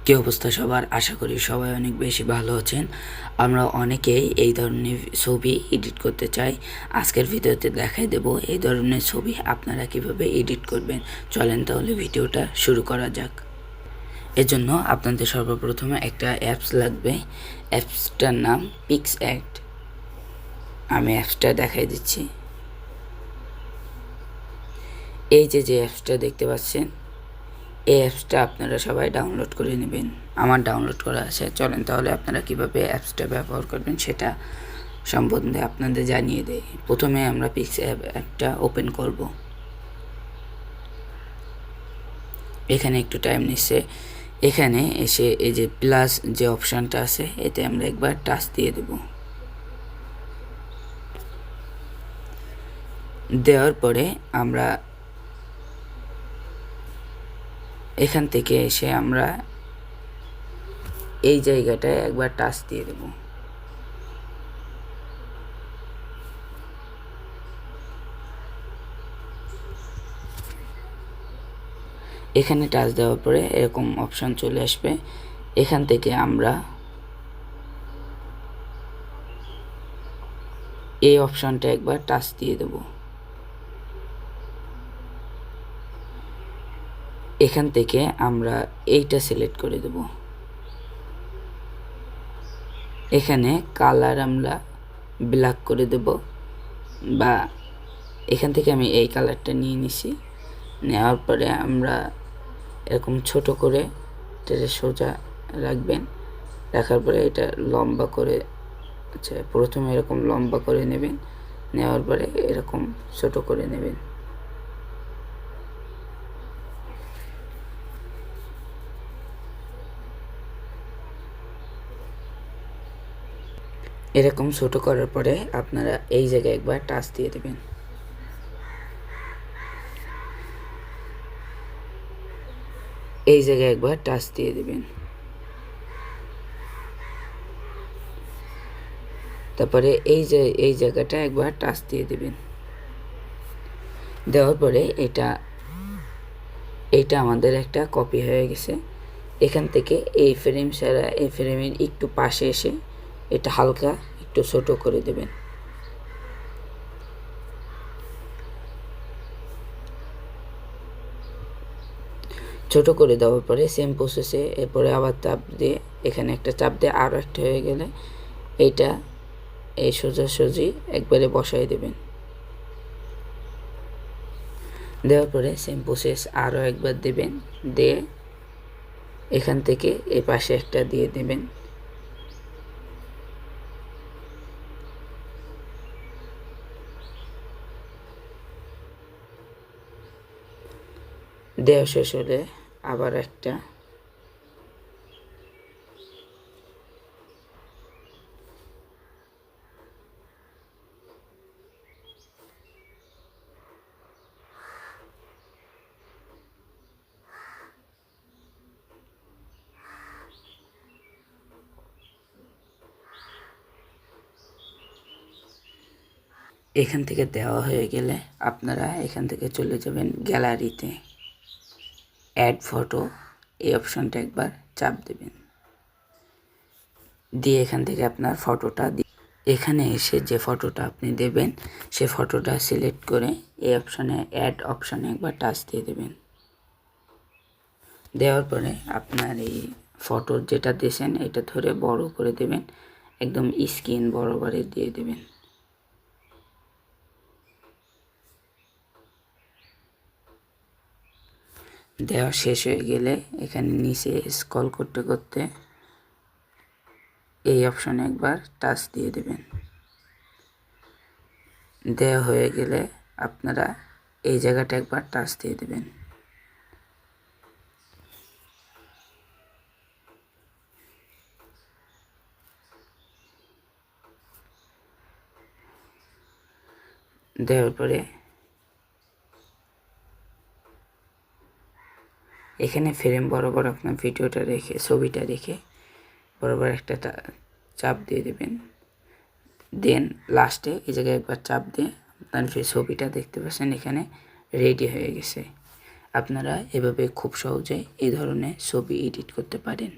কী অবস্থা সবার? আশা করি সবাই অনেক বেশি ভালো আছেন। আমরা অনেকেই এই ধরনের ছবি এডিট করতে চাই। আজকের ভিডিওতে দেখাই দেব এই ধরনের ছবি আপনারা কিভাবে এডিট করবেন। চলেন তাহলে ভিডিওটা শুরু করা যাক। এর জন্য আপনাদের সর্বপ্রথমে একটা অ্যাপস লাগবে। অ্যাপসটার নাম পিক্সআর্ট। আমি অ্যাপসটা দেখাই দিচ্ছি। এই যে অ্যাপসটা দেখতে পাচ্ছেন, এই অ্যাপসটা আপনারা সবাই ডাউনলোড করে নেবেন। আমার ডাউনলোড করা আছে। চলেন তাহলে আপনারা কিভাবে অ্যাপসটা ব্যবহার করবেন সেটা সম্বন্ধে আপনাদের জানিয়ে দেই। প্রথমে আমরা অ্যাপটা ওপেন করব। এখানে একটু টাইম নিচ্ছে। এখানে এসে এই যে প্লাস যে অপশানটা আছে এতে আমরা একবার টাচ দিয়ে দেব। দেওয়ার পরে আমরা এখান থেকে এসে আমরা এই জায়গাটায় একবার টাচ দিয়ে দেব। এখানে টাচ দেওয়ার পরে এরকম অপশান চলে আসবে। এখান থেকে আমরা এই অপশানটা একবার টাচ দিয়ে দেব। এখান থেকে আমরা এইটা সিলেক্ট করে দেব। এখানে কালার আমরা ব্ল্যাক করে দেব, বা এখান থেকে আমি এই কালারটা নিয়ে নিছি। নেওয়ার পরে আমরা এরকম ছোট করে এটা সোজা রাখবেন। রাখার পরে এটা লম্বা করে, আচ্ছা প্রথমে এরকম লম্বা করে নেবেন। নেওয়ার পরে এরকম ছোট করে নেবেন। এরকম ছোট করার পরে আপনারা এই জায়গায় একবার টাচ দিয়ে দেবেন। এই জায়গায় একবার টাচ দিয়ে দেবেন। তারপরে এই জায়গাটা একবার টাচ দিয়ে দেবেন। দেওয়ার পরে এইটা আমাদের একটা কপি হয়ে গেছে। এখান থেকে এই ফ্রেম ছাড়া এই ফ্রেমের একটু পাশে এসে এটা হালকা একটু ছোট করে দেবেন। ছোট করে দেওয়ার পরে সেম প্রসেসে এরপরে আবার চাপ দিয়ে এখানে একটা চাপ দিয়ে আরও একটা হয়ে গেলে এইটা এই সোজাসুজি একবারে বসাই দেবেন। দেওয়ার পরে সেম প্রসেস আরও একবার দেবেন। দিয়ে এখান থেকে এই পাশে একটা দিয়ে দেবেন। দেওয়া শেষ হলে আবার একটা, এখান থেকে দেওয়া হয়ে গেলে আপনারা এখান থেকে চলে যাবেন গ্যালারিতে। অ্যাড ফটো, এই অপশানটা একবার চাপ দেবেন। দিয়ে এখান থেকে আপনার ফটোটা এখানে এসে যে ফটোটা আপনি দেবেন সে ফটোটা সিলেক্ট করে এই অপশানে অ্যাড অপশানে একবার টাচ দিয়ে দেবেন। দেওয়ার পরে আপনার এই ফটোর যেটা দিয়েছেন এটা ধরে বড় করে দেবেন। একদম স্ক্রিন বরাবরে দিয়ে দেবেন। দেওয়া শেষ হয়ে গেলে এখানে নিচে স্ক্রল করতে করতে এই অপশানে একবার টাচ দিয়ে দেবেন। দেওয়া হয়ে গেলে আপনারা এই জায়গাটা একবার টাচ দিয়ে দেবেন। দেওয়ার পরে এখানে ফ্রেম বরাবর আপনার ভিডিওটা রেখে ছবিটা রেখে বরাবর একটা চাপ দিয়ে দেবেন। দেন লাস্টে এই জায়গায় একবার চাপ দিয়ে আপনার যে ছবিটা দেখতে পাচ্ছেন এখানে রেডি হয়ে গেছে। আপনারা এভাবে খুব সহজে এই ধরনের ছবি এডিট করতে পারেন।